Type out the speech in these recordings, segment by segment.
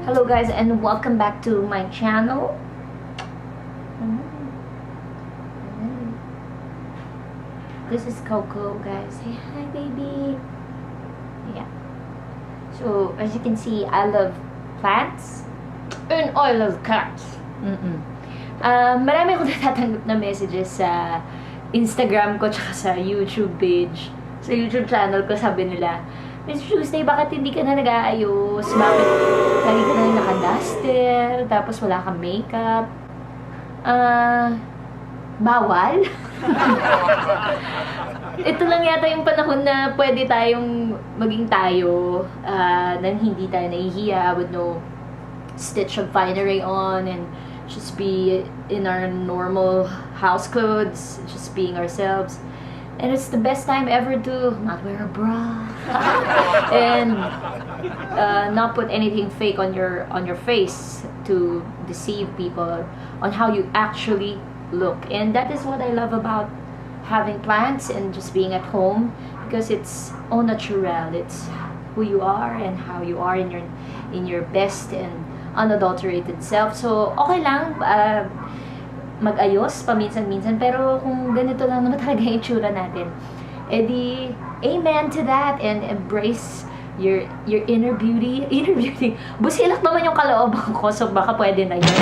Hello guys and welcome back to my channel. This is Coco, guys. Say hi baby. Yeah. So as you can see, I love plants and I love cats. Marami akong natatanggap na messages sa Instagram ko tsaka sa YouTube page. Sa YouTube channel ko, sabi nila, Miss Tuesday, bakit hindi ka na nag-aayos? Bakit lagi ka na naka-duster? Tapos wala kang makeup? Bawal? Ito lang yata yung panahon na pwede tayong maging tayo, nang hindi tayo nahihiya with no stitch of finery on and just be in our normal house clothes, just being ourselves. And it's the best time ever to not wear a bra and not put anything fake on your face to deceive people on how you actually look. And that is what I love about having plants and just being at home, because it's au naturel. It's who you are and how you are in your best and unadulterated self. So okay lang mag-ayos paminsan-minsan, pero kung ganito lang naman talaga yung itsura natin, edi amen to that and embrace your inner beauty. Busilak naman yung kalooban ko, so baka pwede na yun.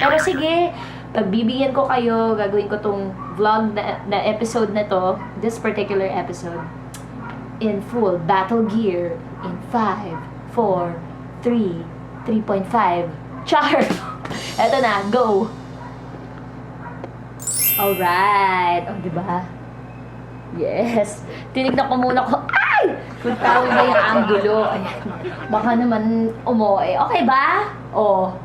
Pero sige, pagbibigyan ko kayo, gagawin ko tong vlog na episode na to, this particular episode, in full battle gear in 5, 4, 3, 3.5. Char! Eto na, go! Alright. O, diba? Yes. Tinignan ko muna ko. Ay! Kung tawag ba yung angulo. Ayan. Baka naman umuwi. Okay ba? O.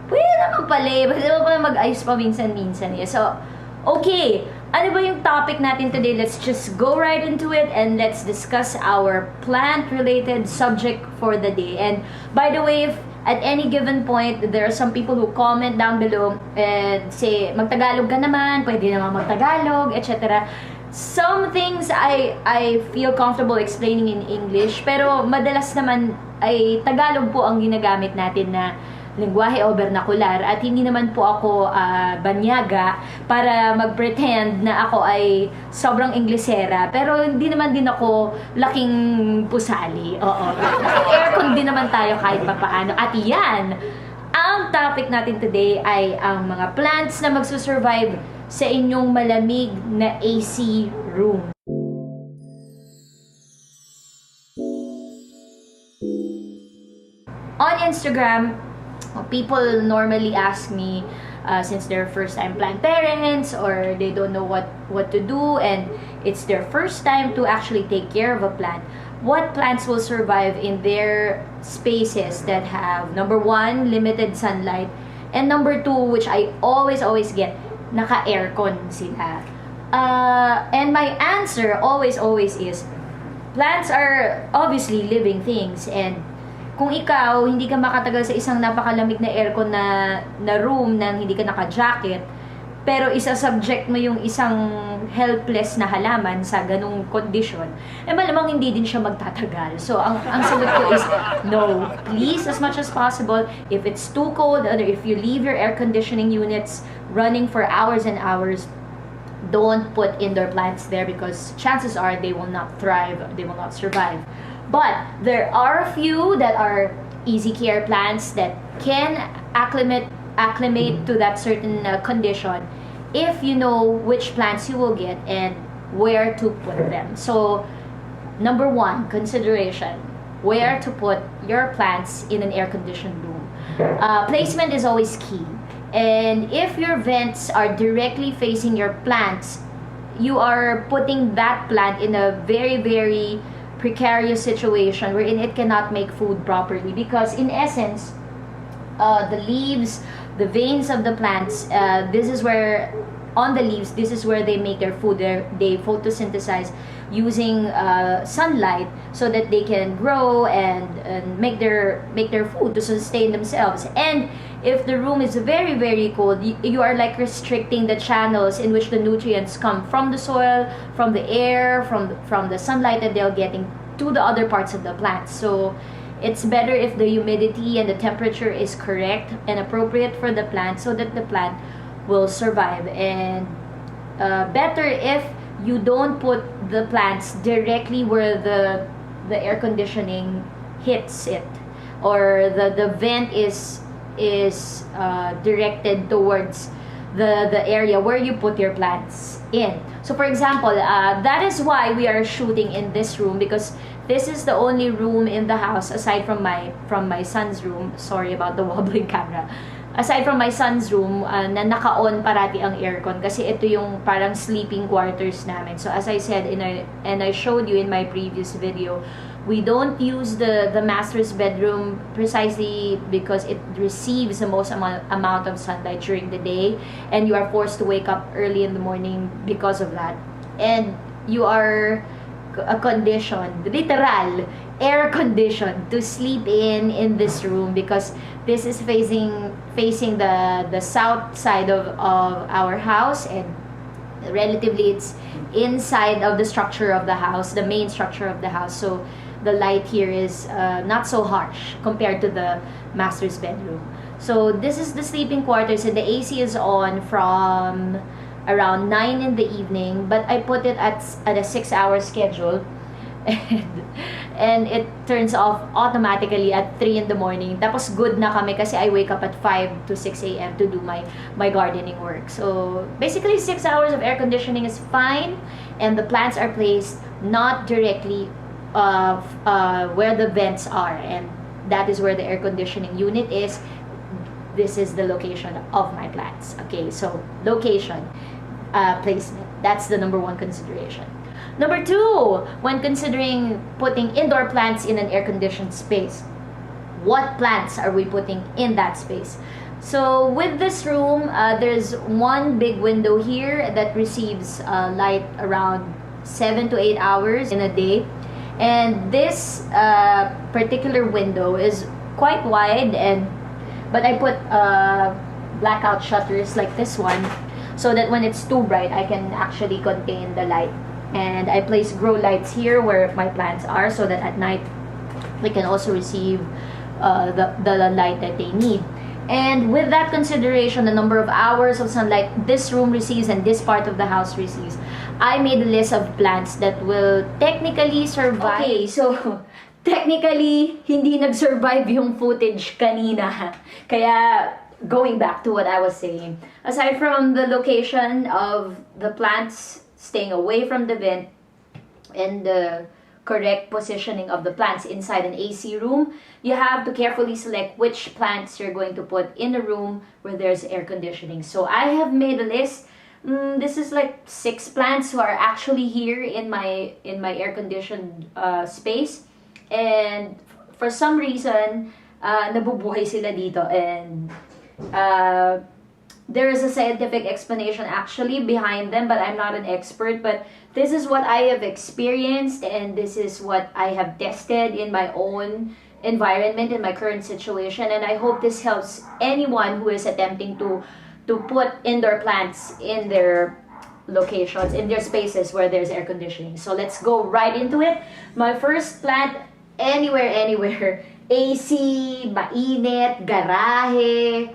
Pwede naman pala eh. Pwede naman pala mag-ayos pa minsan-minsan eh. So, okay. Ano ba yung topic natin today? Let's just go right into it and let's discuss our plant-related subject for the day. And by the way, if at any given point, there are some people who comment down below and say, magtagalog ka naman, pwede naman magtagalog, etc. Some things I feel comfortable explaining in English, pero madalas naman ay Tagalog po ang ginagamit natin na lengguwahe o vernacular, at hindi naman po ako banyaga para mag-pretend na ako ay sobrang Inglesera, pero hindi naman din ako laking pusali. Oo. Aircon din naman tayo kahit papaano. At yan, ang topic natin today ay ang mga plants na magsusurvive sa inyong malamig na AC room. On Instagram, people normally ask me, since they're first-time plant parents or they don't know what to do and it's their first time to actually take care of a plant, what plants will survive in their spaces that have, number one, limited sunlight, and number two, which I always get, naka-aircon sila. And my answer always is, plants are obviously living things, and kung ikaw, hindi ka makatagal sa isang napakalamig na aircon na room nang hindi ka naka-jacket, pero isa-subject mo yung isang helpless na halaman sa ganung condition, eh malamang hindi din siya magtatagal. So, ang sagot ko is, no. Please, as much as possible, if it's too cold, or if you leave your air conditioning units running for hours and hours, don't put indoor plants there, because chances are they will not thrive, they will not survive. But there are a few that are easy care plants that can acclimate to that certain condition if you know which plants you will get and where to put them. So, number one, consideration, where to put your plants in an air-conditioned room. Placement is always key. And if your vents are directly facing your plants, you are putting that plant in a very precarious situation wherein it cannot make food properly, because in essence, the leaves, the veins of the plants, this is where they make their food. They photosynthesize using sunlight so that they can grow and make their food to sustain themselves. And if the room is very cold, you are like restricting the channels in which the nutrients come from the soil, from the air, from the sunlight that they're getting to the other parts of the plant. So it's better if the humidity and the temperature is correct and appropriate for the plant so that the plant will survive. And better if you don't put the plants directly where the air conditioning hits it, or the vent is directed towards the area where you put your plants in. So for example, that is why we are shooting in this room, because this is the only room in the house aside from my son's room. Sorry about the wobbling camera. Aside from my son's room, na naka-on parati ang aircon kasi ito yung parang sleeping quarters namin. So as I said, and I showed you in my previous video, we don't use the master's bedroom precisely because it receives the most amount of sunlight during the day, and you are forced to wake up early in the morning because of that. And you are conditioned, literal, air conditioned to sleep in this room, because this is facing the south side of our house, and relatively it's inside of the structure of the house, the main structure of the house. So the light here is not so harsh compared to the master's bedroom. So this is the sleeping quarters, and the AC is on from around 9 in the evening, but I put it at a 6-hour schedule, and it turns off automatically at 3 in the morning. Tapos good na kami kasi I wake up at 5 to 6 a.m. to do my gardening work. So basically 6 hours of air conditioning is fine, and the plants are placed not directly where the vents are, and that is where the air conditioning unit is. This is the location of my plants. Okay, so location, placement, that's the number one consideration. Number two, when considering putting indoor plants in an air-conditioned space, what plants are we putting in that space? So with this room, there's one big window here that receives light around 7 to 8 hours in a day. And this particular window is quite wide, but I put blackout shutters like this one, so that when it's too bright, I can actually contain the light. And I place grow lights here where my plants are, so that at night they can also receive the light that they need. And with that consideration, the number of hours of sunlight this room receives and this part of the house receives, I made a list of plants that will technically survive. Okay, so technically, hindi nag-survive yung footage kanina. Kaya, going back to what I was saying, aside from the location of the plants staying away from the vent and the correct positioning of the plants inside an AC room, you have to carefully select which plants you're going to put in a room where there's air conditioning. So I have made a list. This is like 6 plants who are actually here in my air-conditioned space, and for some reason, nabubuhay sila dito, and there is a scientific explanation actually behind them, but I'm not an expert. But this is what I have experienced, and this is what I have tested in my own environment, in my current situation, and I hope this helps anyone who is attempting to put indoor plants in their locations, in their spaces where there's air conditioning. So let's go right into it. My first plant, anywhere, AC, mainit, garahe,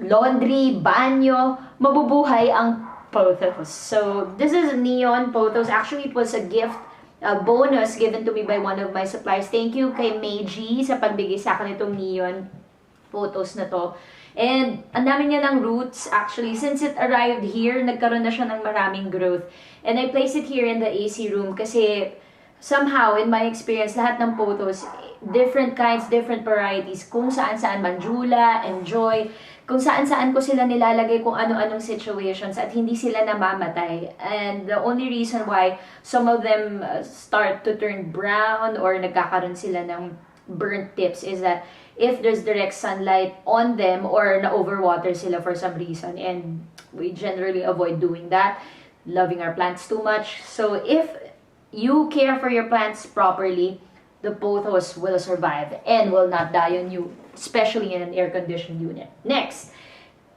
laundry, banyo, mabubuhay ang pothos. So this is neon pothos. Actually, it was a gift, a bonus given to me by one of my suppliers. Thank you kay Meiji sa pagbigay sa akin itong neon pothos na to. And ang dami niya ng roots. Actually, since it arrived here, nagkaroon na siya ng maraming growth. And I placed it here in the AC room kasi somehow, in my experience, lahat ng pothos, different kinds, different varieties, kung saan-saan, Manjula, Enjoy, kung saan-saan ko sila nilalagay kung ano-anong situations at hindi sila namamatay. And the only reason why some of them start to turn brown or nagkakaroon sila ng burnt tips is that if there's direct sunlight on them or na-overwater sila for some reason. And we generally avoid doing that, loving our plants too much. So if you care for your plants properly, the pothos will survive and will not die on you, especially in an air-conditioned unit. Next,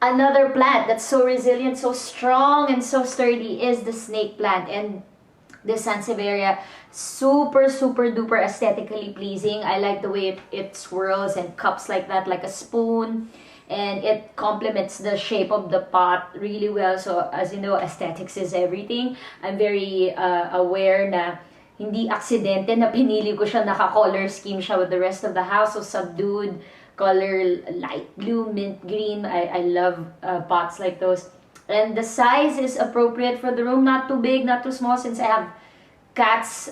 another plant that's so resilient, so strong, and so sturdy is the snake plant. And This Sansevieria, super, super duper aesthetically pleasing. I like the way it swirls and cups like that, like a spoon. And it complements the shape of the pot really well. So, as you know, aesthetics is everything. I'm very aware na hindi aksidente na pinili ko siya, naka-color scheme siya with the rest of the house. So, subdued color, light blue, mint green. I love pots like those. And the size is appropriate for the room, not too big, not too small, since I have cats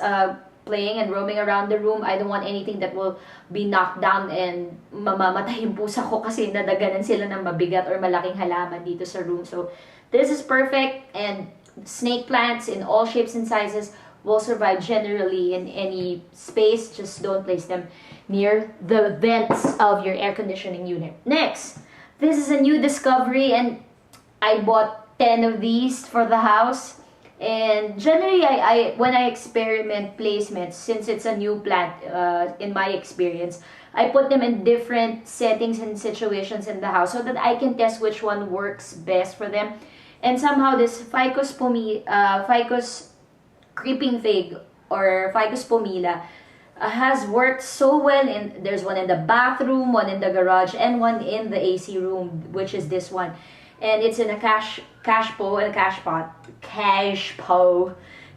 playing and roaming around the room. I don't want anything that will be knocked down and mamamatay yung pusa ko kasi nadaganan sila ng mabigat or malaking halaman dito sa room. So this is perfect, and snake plants in all shapes and sizes will survive generally in any space. Just don't place them near the vents of your air conditioning unit. Next, this is a new discovery, and I bought 10 of these for the house. And generally, I when I experiment placements, since it's a new plant, in my experience, I put them in different settings and situations in the house so that I can test which one works best for them. And somehow this Ficus creeping fig or Ficus pumila has worked so well. There's one in the bathroom, one in the garage, and one in the AC room, which is this one. And it's in a cash po,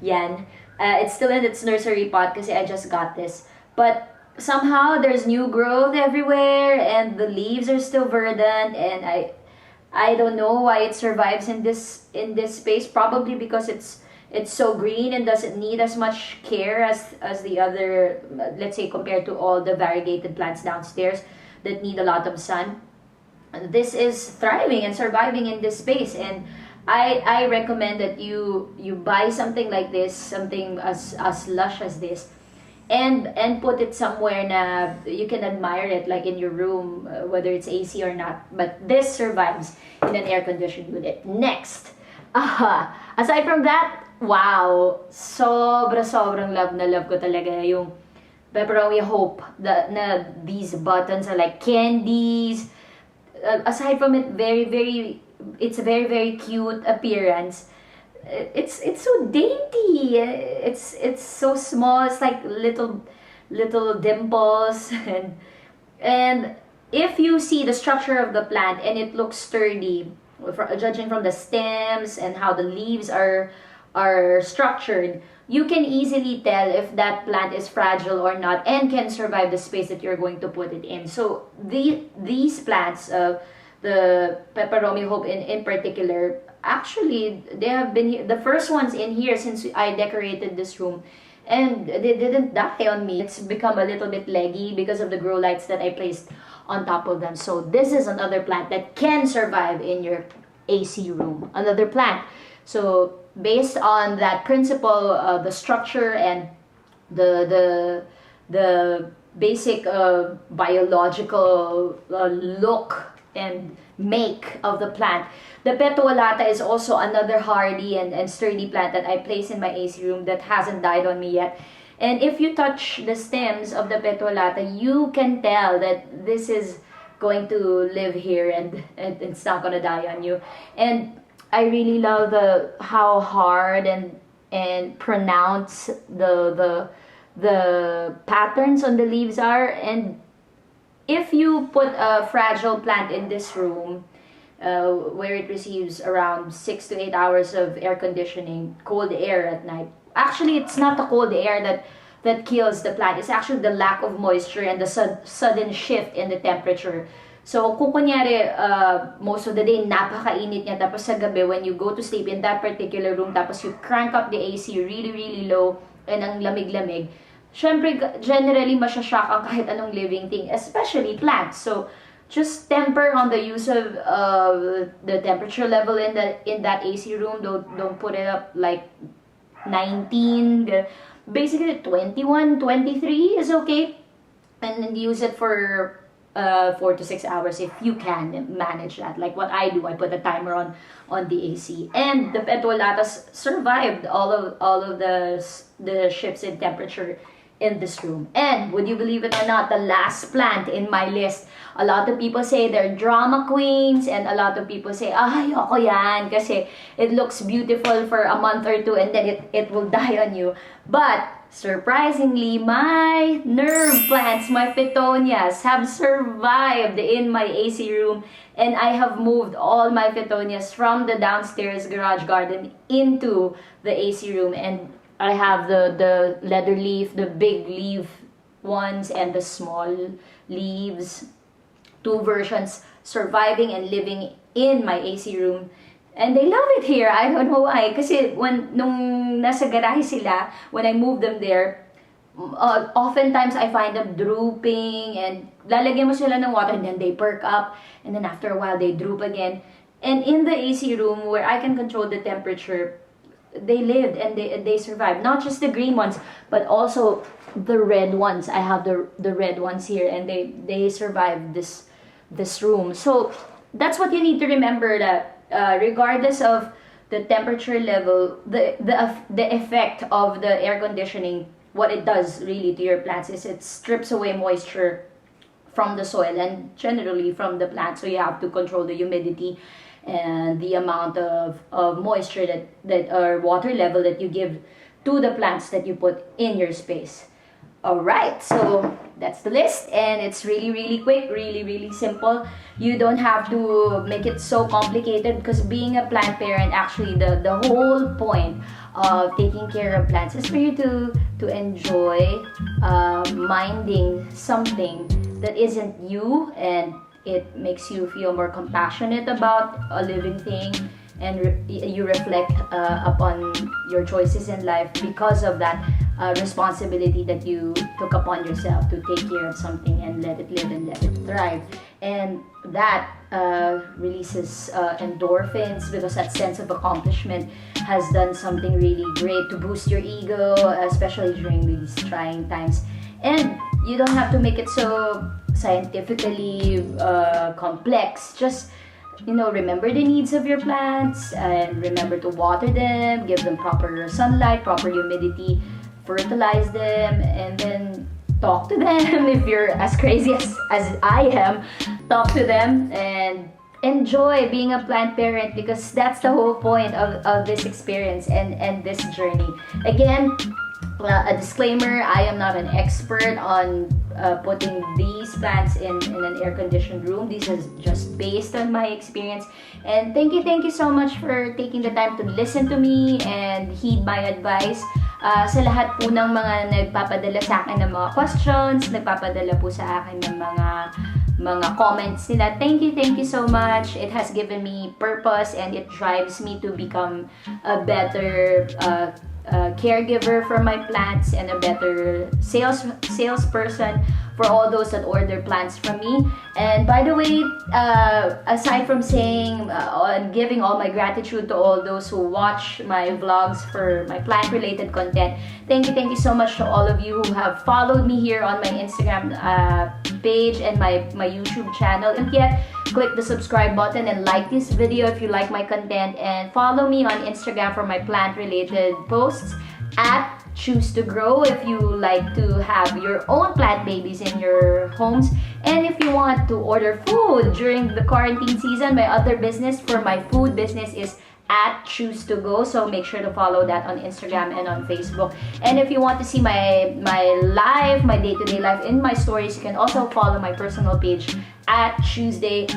yan. It's still in its nursery pot kasi I just got this. But somehow there's new growth everywhere, and the leaves are still verdant, and I don't know why it survives in this space. Probably because it's so green and doesn't need as much care as the other, let's say, compared to all the variegated plants downstairs that need a lot of sun. This is thriving and surviving in this space, and I recommend that you buy something like this, something as lush as this, and put it somewhere na you can admire it, like in your room, whether it's AC or not. But this survives in an air-conditioned unit. Next, aside from that, wow, sobrang love ko talaga yung Pepperoni Hope. These buttons are like candies. Aside from it, it's a very cute appearance. It's so dainty. It's so small. It's like little dimples, and if you see the structure of the plant and it looks sturdy, judging from the stems and how the leaves are structured, you can easily tell if that plant is fragile or not and can survive the space that you're going to put it in. So these plants, the Pepperoni Hope in particular, actually they have been the first ones in here since I decorated this room, and they didn't die on me. It's become a little bit leggy because of the grow lights that I placed on top of them. So this is another plant that can survive in your AC room. Another plant. So based on that principle, the structure and the basic biological look and make of the plant, the Petuolata is also another hardy and sturdy plant that I place in my AC room that hasn't died on me yet. And if you touch the stems of the Petuolata, you can tell that this is going to live here and it's not going to die on you. And I really love how hard and pronounced the patterns on the leaves are. And if you put a fragile plant in this room, where it receives around 6 to 8 hours of air conditioning, cold air at night. Actually, it's not the cold air that kills the plant. It's actually the lack of moisture and the sudden shift in the temperature. So, kung kunyari, most of the day, napakainit niya, tapos sa gabi, when you go to sleep in that particular room, tapos you crank up the AC really low, and ang lamig-lamig, syempre, generally, masyashock ang kahit anong living thing, especially plants. So, just temper on the use of the temperature level in that AC room. Don't put it up like 19. Basically, 21, 23 is okay. And then use it for 4 to 6 hours if you can manage that. Like what I do, I put a timer on the AC. And the Petuolatas survived all of the shifts in temperature in this room. And would you believe it or not, the last plant in my list, a lot of people say they're drama queens, and a lot of people say, ayoko yan kasi it looks beautiful for a month or two and then it will die on you. But surprisingly, my nerve plants, my petunias, have survived in my AC room, and I have moved all my petunias from the downstairs garage garden into the AC room. And I have the leather leaf, the big leaf ones, and the small leaves. Two versions surviving and living in my AC room. And they love it here. I don't know why. Kasi nung nasa garahe sila, when I moved them there, oftentimes I find them drooping, and lalagyan mo sila ng water and then they perk up, and then after a while they droop again. And in the AC room where I can control the temperature, they lived and they survived. Not just the green ones, but also the red ones. I have the red ones here, and they survived this room. So that's what you need to remember, that regardless of the temperature level, the effect of the air conditioning, what it does really to your plants is it strips away moisture from the soil and generally from the plant. So you have to control the humidity and the amount of moisture that or water level that you give to the plants that you put in your space. Alright, so that's the list, and it's really quick, really simple. You don't have to make it so complicated, because being a plant parent, actually the whole point of taking care of plants is for you to enjoy minding something that isn't you, and it makes you feel more compassionate about a living thing, and you reflect upon your choices in life because of that responsibility that you took upon yourself to take care of something and let it live and let it thrive. And that releases endorphins, because that sense of accomplishment has done something really great to boost your ego, especially during these trying times. And you don't have to make it so scientifically complex. Just remember the needs of your plants, and remember to water them, give them proper sunlight, proper humidity, fertilize them, and then talk to them. If you're as crazy as I am, talk to them and enjoy being a plant parent, because that's the whole point of this experience and this journey. Again, a disclaimer, I am not an expert on putting these plants in an air-conditioned room. This is just based on my experience. And thank you so much for taking the time to listen to me and heed my advice. Sa lahat po ng mga nagpapadala sa akin ng mga questions, nagpapadala po sa akin ng mga comments nila. Thank you so much. It has given me purpose, and it drives me to become a better caregiver for my plants and a better salesperson for all those that order plants from me. And by the way, aside from saying and giving all my gratitude to all those who watch my vlogs for my plant related content, thank you so much to all of you who have followed me here on my Instagram page and my YouTube channel. And yet, click the subscribe button and like this video if you like my content, and follow me on Instagram for my plant related posts at Choose to Grow if you like to have your own plant babies in your homes. And if you want to order food during the quarantine season, my other business for my food business is at Choose to Go, so make sure to follow that on Instagram and on Facebook. And if you want to see my life, my day-to-day life in my stories, you can also follow my personal page at Tuesday_V.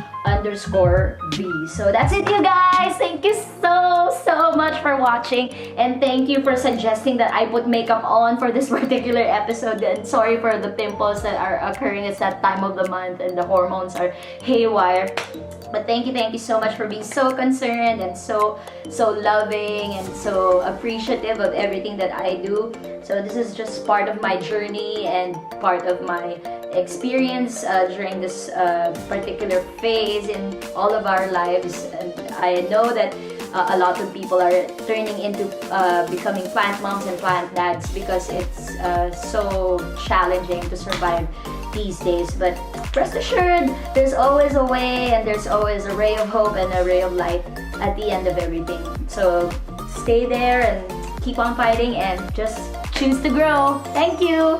So that's it, you guys. Thank you so much for watching, and thank you for suggesting that I put makeup on for this particular episode. And sorry for the pimples that are occurring. It's that time of the month and the hormones are haywire. But thank you so much for being so concerned and so loving and so appreciative of everything that I do. So this is just part of my journey and part of my experience during this particular phase in all of our lives. And I know that a lot of people are turning into becoming plant moms and plant dads, because it's so challenging to survive these days. But rest assured, there's always a way, and there's always a ray of hope and a ray of light at the end of everything. So stay there and keep on fighting, and just choose to grow. Thank you.